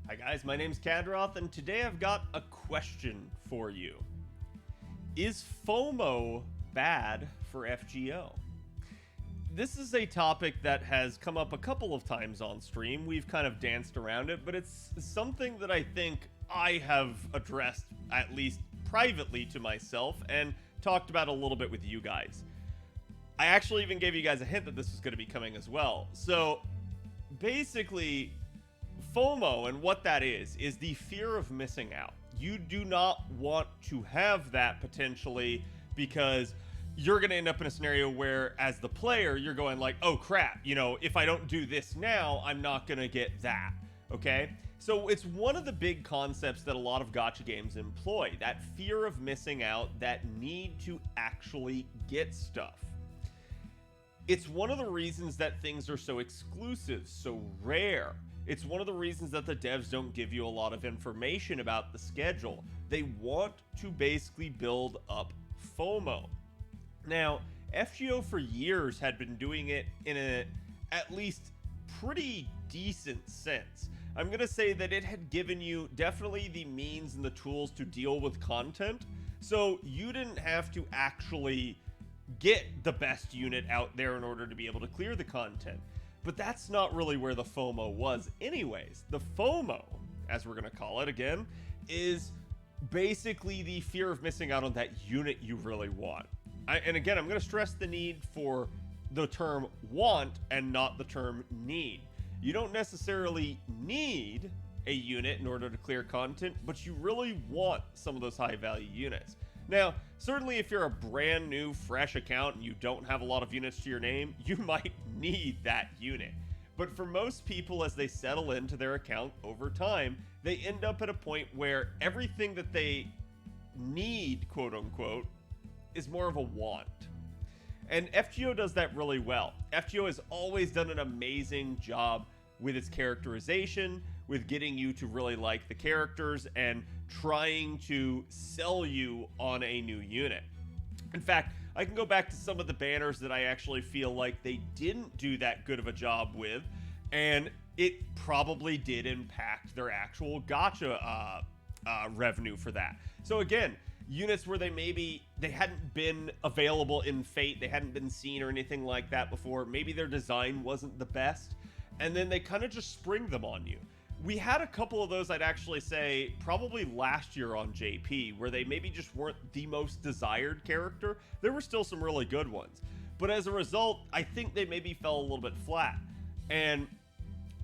Hi guys, my name's Khadroth, and today I've got a question for you. Is FOMO bad for FGO? This is a topic that has come up a couple of times on stream. We've kind of danced around it, but it's something that I think I have addressed, at least privately to myself, and talked about a little bit with you guys. I actually even gave you guys a hint that this was going to be coming as well. So basically, FOMO and what that is the fear of missing out. You do not want to have that potentially because you're going to end up in a scenario where as the player, you're going like, oh crap, if I don't do this now, I'm not going to get that. Okay? So it's one of the big concepts that a lot of gacha games employ, that fear of missing out, that need to actually get stuff. It's one of the reasons that things are so exclusive, so rare. It's one of the reasons that the devs don't give you a lot of information about the schedule. They want to basically build up FOMO. Now, FGO for years had been doing it in a at least pretty decent sense. I'm going to say that it had given you definitely the means and the tools to deal with content, so you didn't have to actually get the best unit out there in order to be able to clear the content. But that's not really where the FOMO was anyways. The FOMO, as we're going to call it again, is basically the fear of missing out on that unit you really want. And again, I'm going to stress the need for the term want and not the term need. You don't necessarily need a unit in order to clear content, but you really want some of those high value units. Now, certainly if you're a brand new, fresh account and you don't have a lot of units to your name, you might need that unit. But for most people, as they settle into their account over time, they end up at a point where everything that they need, quote unquote, is more of a want. And FGO does that really well. FGO has always done an amazing job with its characterization, with getting you to really like the characters and trying to sell you on a new unit. In fact, I can go back to some of the banners that I actually feel like they didn't do that good of a job with, and it probably did impact their actual gacha revenue for that. So again, units where they hadn't been available in Fate, they hadn't been seen or anything like that before, maybe their design wasn't the best, and then they kind of just spring them on you. We had a couple of those, I'd actually say, probably last year on JP, where they maybe just weren't the most desired character. There were still some really good ones. But as a result, I think they maybe fell a little bit flat. And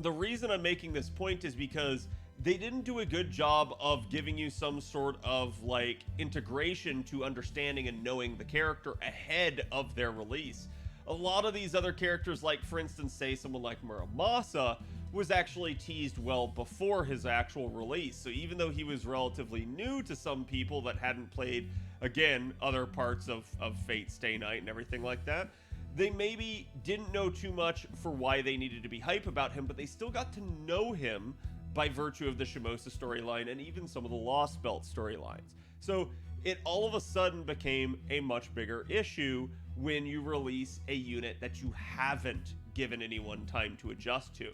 the reason I'm making this point is because they didn't do a good job of giving you some sort of like integration to understanding and knowing the character ahead of their release. A lot of these other characters, like for instance, say someone like Muramasa, was actually teased well before his actual release. So even though he was relatively new to some people that hadn't played, again, other parts of Fate Stay Night and everything like that, they maybe didn't know too much for why they needed to be hype about him, but they still got to know him by virtue of the Shimosa storyline and even some of the Lost Belt storylines. So it all of a sudden became a much bigger issue when you release a unit that you haven't given anyone time to adjust to.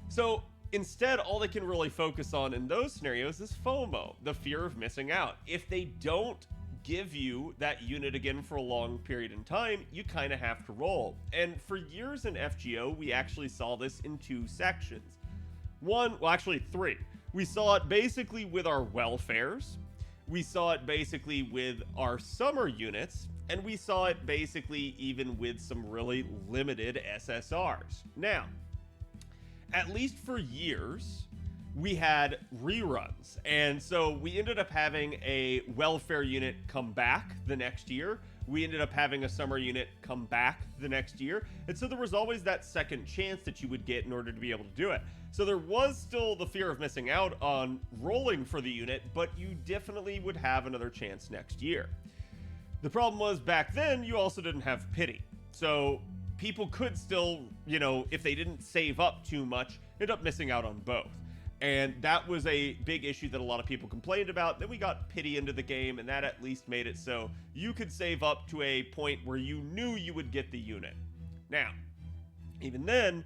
So instead, all they can really focus on in those scenarios is FOMO, the fear of missing out. If they don't give you that unit again for a long period in time, you kind of have to roll. And for years in FGO, we actually saw this in two sections. Three. We saw it basically with our welfares, we saw it basically with our summer units, and we saw it basically even with some really limited SSRs. Now, at least for years, we had reruns. And so we ended up having a welfare unit come back the next year. We ended up having a summer unit come back the next year. And so there was always that second chance that you would get in order to be able to do it. So there was still the fear of missing out on rolling for the unit, but you definitely would have another chance next year. The problem was back then, you also didn't have pity. So people could still, if they didn't save up too much, end up missing out on both. And that was a big issue that a lot of people complained about. Then we got pity into the game, and that at least made it so you could save up to a point where you knew you would get the unit. Now, even then,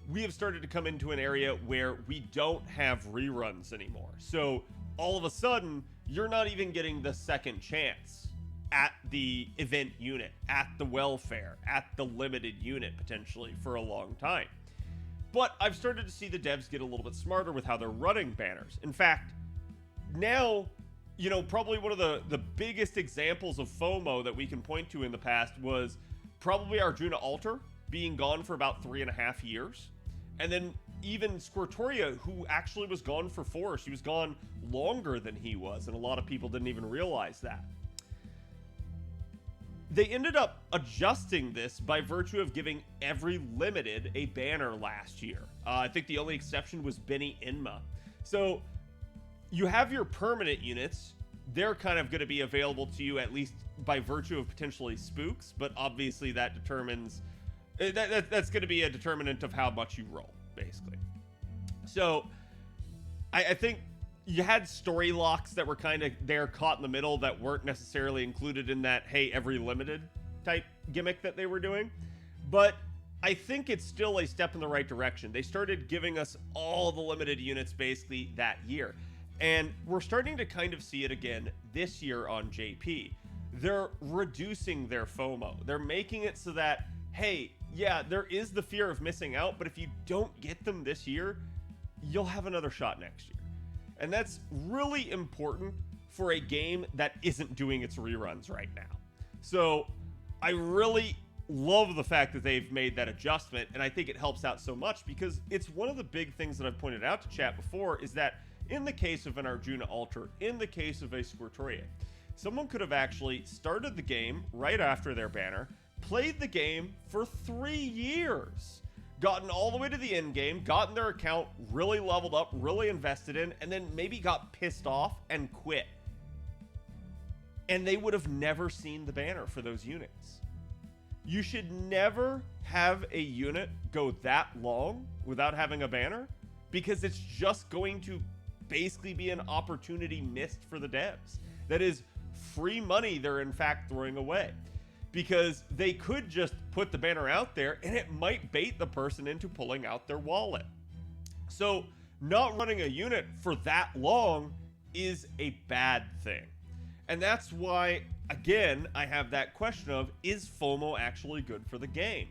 we have started to come into an area where we don't have reruns anymore. So all of a sudden, you're not even getting the second chance at the event unit, at the welfare, at the limited unit potentially for a long time. But I've started to see the devs get a little bit smarter with how they're running banners. In fact, now, you know, probably one of the biggest examples of FOMO that we can point to in the past was probably Arjuna Alter being gone for about 3.5 years. And then even Squirtoria, who actually was gone for 4. She was gone longer than he was, and a lot of people didn't even realize that. They ended up adjusting this by virtue of giving every limited a banner last year. I think the only exception was Benny Inma. So you have your permanent units. They're kind of going to be available to you at least by virtue of potentially spooks, but obviously that determines... That's going to be a determinant of how much you roll, basically. So I think you had story locks that were kind of there caught in the middle that weren't necessarily included in that, hey, every limited type gimmick that they were doing. But I think it's still a step in the right direction. They started giving us all the limited units basically that year. And we're starting to kind of see it again this year on JP. They're reducing their FOMO. They're making it so that, hey, yeah, there is the fear of missing out, but if you don't get them this year, you'll have another shot next year. And that's really important for a game that isn't doing its reruns right now. So I really love the fact that they've made that adjustment, and I think it helps out so much because it's one of the big things that I've pointed out to chat before is that in the case of an Arjuna Alter, in the case of a Squirtoria, someone could have actually started the game right after their banner, played the game for 3 years, gotten all the way to the end game, gotten their account really leveled up, really invested in, and then maybe got pissed off and quit. And they would have never seen the banner for those units. You should never have a unit go that long without having a banner because it's just going to basically be an opportunity missed for the devs. That is free money they're in fact throwing away. Because they could just put the banner out there and it might bait the person into pulling out their wallet. So not running a unit for that long is a bad thing. And that's why, again, I have that question of, is FOMO actually good for the game?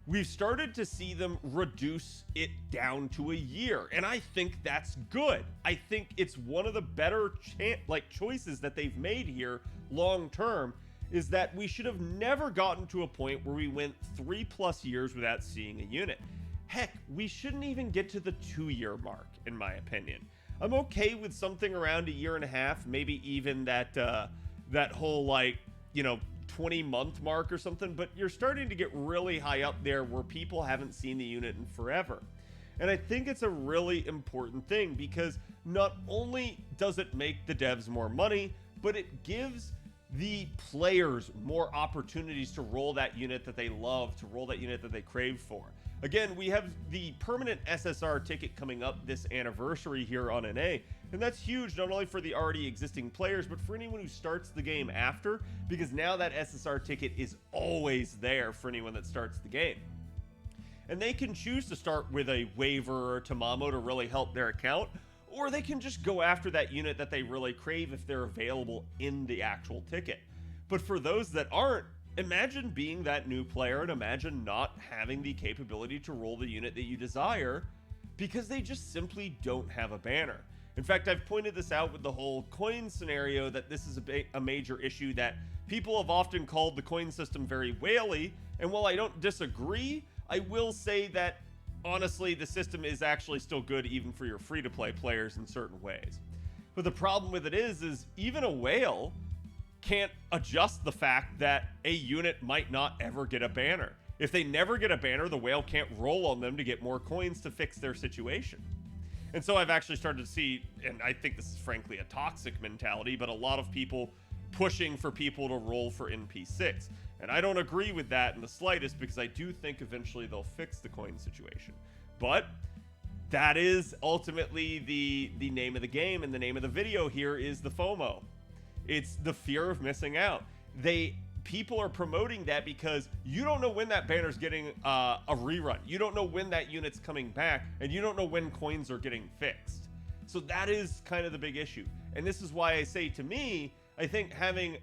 We've started to see them reduce it down to a year, and I think that's good. I think it's one of the better choices that they've made here long term, is that we should have never gotten to a point where we went 3+ years without seeing a unit. Heck, we shouldn't even get to the 2-year mark, in my opinion. I'm okay with something around 1.5 years, maybe even that whole 20-month mark or something, but you're starting to get really high up there where people haven't seen the unit in forever. And I think it's a really important thing because not only does it make the devs more money, but it gives the players more opportunities to roll that unit that they love, to roll that unit that they crave for. Again, we have the permanent SSR ticket coming up this anniversary here on NA, and that's huge not only for the already existing players, but for anyone who starts the game after, because now that SSR ticket is always there for anyone that starts the game. And they can choose to start with a waiver or Tamamo to really help their account, or they can just go after that unit that they really crave if they're available in the actual ticket. But for those that aren't, imagine being that new player and imagine not having the capability to roll the unit that you desire because they just simply don't have a banner. In fact, I've pointed this out with the whole coin scenario that this is a major issue that people have often called the coin system very whaley, and while I don't disagree, I will say that honestly, the system is actually still good even for your free-to-play players in certain ways. But the problem with it is even a whale can't adjust the fact that a unit might not ever get a banner. If they never get a banner, the whale can't roll on them to get more coins to fix their situation. And so I've actually started to see, and I think this is frankly a toxic mentality, but a lot of people pushing for people to roll for NP6. And I don't agree with that in the slightest because I do think eventually they'll fix the coin situation. But that is ultimately the name of the game, and the name of the video here is the FOMO. It's the fear of missing out. They people are promoting that because you don't know when that banner's getting a rerun. You don't know when that unit's coming back, and you don't know when coins are getting fixed. So that is kind of the big issue. And this is why I say, to me, I think having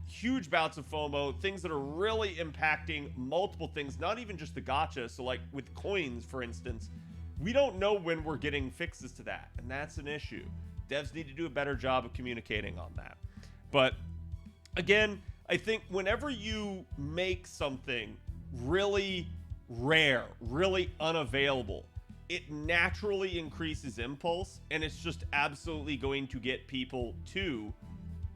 huge bouts of FOMO, things that are really impacting multiple things, not even just the gacha. So like with coins, for instance, we don't know when we're getting fixes to that. And that's an issue. Devs need to do a better job of communicating on that. But again, I think whenever you make something really rare, really unavailable, it naturally increases impulse, and it's just absolutely going to get people to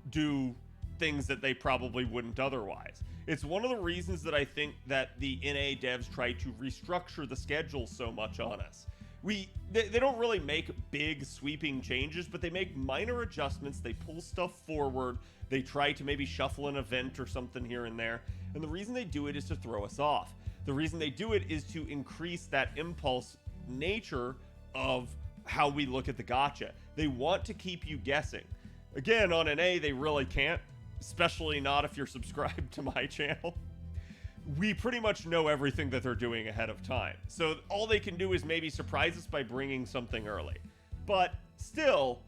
do things that they probably wouldn't otherwise. It's one of the reasons that I think that the NA devs try to restructure the schedule so much on us. They don't really make big sweeping changes, but they make minor adjustments. They pull stuff forward. They try to maybe shuffle an event or something here and there. And the reason they do it is to throw us off. The reason they do it is to increase that impulse nature of how we look at the gacha. They want to keep you guessing. Again, on NA, they really can't, especially not if you're subscribed to my channel. We pretty much know everything that they're doing ahead of time. So all they can do is maybe surprise us by bringing something early. But still,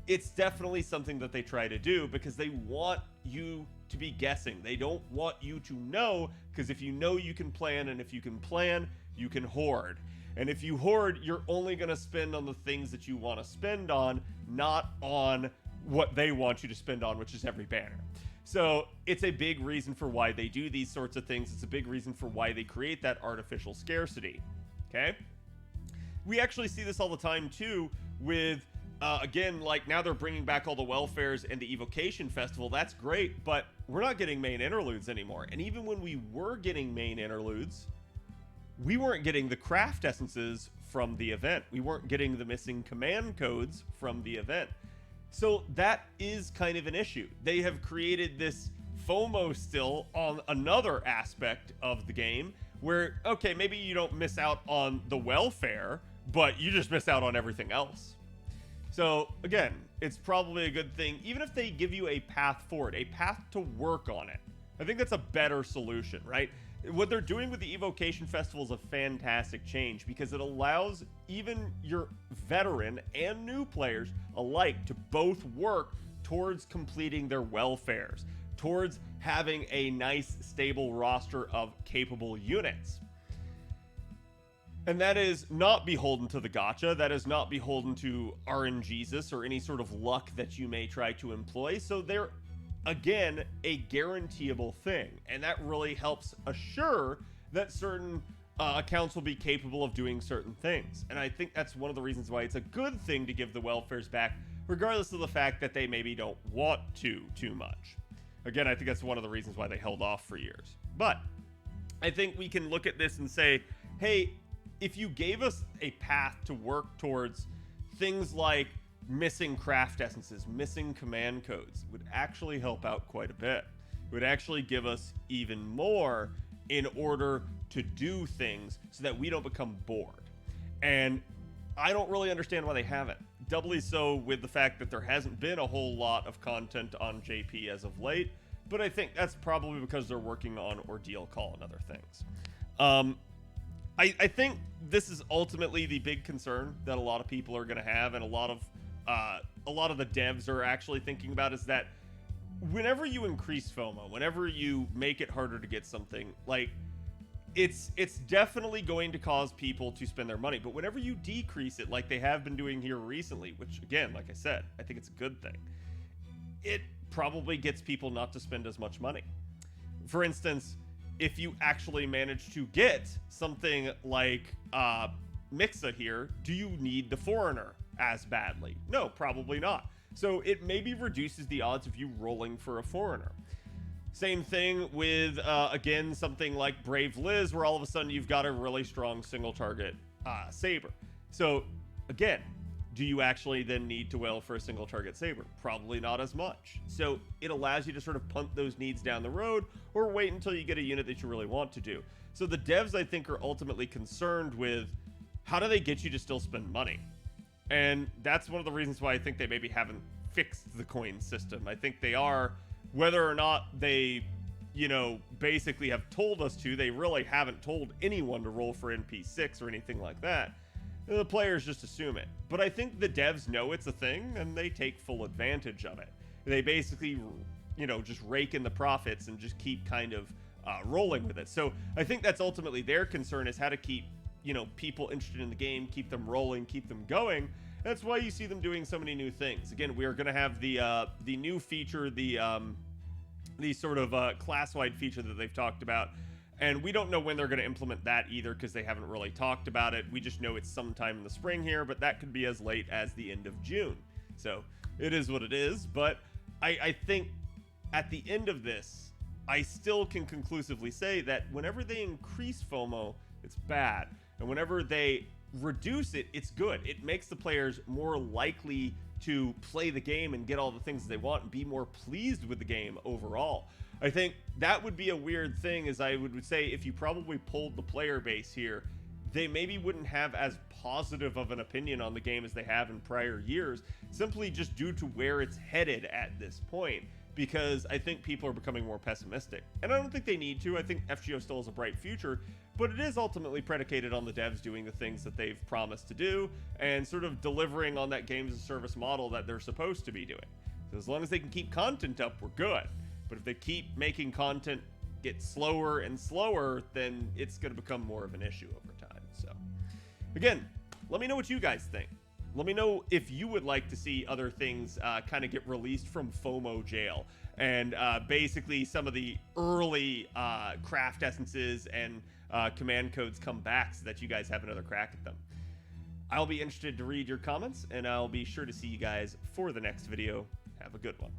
it's definitely something that they try to do because they want you to be guessing. They don't want you to know, because if you know, you can plan, and if you can plan, you can hoard. And if you hoard, you're only going to spend on the things that you want to spend on, not on what they want you to spend on, which is every banner. So it's a big reason for why they do these sorts of things. It's a big reason for why they create that artificial scarcity. Okay? We actually see this all the time too with, again, like now they're bringing back all the welfares and the Evocation Festival. That's great, but we're not getting main interludes anymore. And even when we were getting main interludes, we weren't getting the craft essences from the event. We weren't getting the missing command codes from the event. So that is kind of an issue. They have created this FOMO still on another aspect of the game where, okay, maybe you don't miss out on the welfare, but you just miss out on everything else. So again, it's probably a good thing, even if they give you a path forward, a path to work on it. I think that's a better solution, right? What they're doing with the Evocation Festival is a fantastic change because it allows even your veteran and new players alike to both work towards completing their welfares, towards having a nice, stable roster of capable units. And that is not beholden to the gacha. That is not beholden to RNGesus or any sort of luck that you may try to employ. So they're, again, a guaranteeable thing. And that really helps assure that certain accounts will be capable of doing certain things. And I think that's one of the reasons why it's a good thing to give the welfares back, regardless of the fact that they maybe don't want to too much. Again, I think that's one of the reasons why they held off for years. But I think we can look at this and say, hey, if you gave us a path to work towards things like missing craft essences, missing command codes, would actually help out quite a bit. It would actually give us even more in order to do things so that we don't become bored. And I don't really understand why they haven't. Doubly so with the fact that there hasn't been a whole lot of content on JP as of late, but I think that's probably because they're working on Ordeal Call and other things. I think this is ultimately the big concern that a lot of people are going to have, and a lot of the devs are actually thinking about, is that whenever you increase FOMO, whenever you make it harder to get something, like it's definitely going to cause people to spend their money. But whenever you decrease it, like they have been doing here recently, which again, like I said, I think it's a good thing, it probably gets people not to spend as much money. For instance, if you actually manage to get something like Mixa here, do you need the Foreigner as badly? No, probably not. So it maybe reduces the odds of you rolling for a Foreigner. Same thing with, again, something like Brave Liz, where all of a sudden you've got a really strong single target Saber. So again, do you actually then need to whale for a single target Saber? Probably not as much. So it allows you to sort of punt those needs down the road, or wait until you get a unit that you really want to do. So the devs, I think, are ultimately concerned with how do they get you to still spend money? And that's one of the reasons why I think they maybe haven't fixed the coin system. I think they are, whether or not they you know, basically have told us to. They really haven't told anyone to roll for NP6 or anything like that. The players just assume it. But I think the devs know it's a thing, and they take full advantage of it. They basically, you know, just rake in the profits and just keep kind of rolling with it. So I think that's ultimately their concern, is how to keep, you know, people interested in the game, keep them rolling, keep them going. That's why you see them doing so many new things. Again, we are going to have the new feature, the sort of class-wide feature that they've talked about. And we don't know when they're going to implement that either, because they haven't really talked about it. We just know it's sometime in the spring here, but that could be as late as the end of June. So it is what it is. But I think at the end of this, I still can conclusively say that whenever they increase FOMO, it's bad. And whenever they reduce it, it's good. It makes the players more likely to play the game and get all the things they want and be more pleased with the game overall. I think that would be a weird thing, as I would say, if you probably polled the player base here, they maybe wouldn't have as positive of an opinion on the game as they have in prior years, simply just due to where it's headed at this point, because I think people are becoming more pessimistic. And I don't think they need to. I think FGO still has a bright future, but it is ultimately predicated on the devs doing the things that they've promised to do and sort of delivering on that games as a service model that they're supposed to be doing. So as long as they can keep content up, we're good. But if they keep making content get slower and slower, then it's going to become more of an issue over time. So again, let me know what you guys think. Let me know if you would like to see other things kind of get released from FOMO jail, and basically some of the early craft essences and command codes come back so that you guys have another crack at them. I'll be interested to read your comments, and I'll be sure to see you guys for the next video. Have a good one.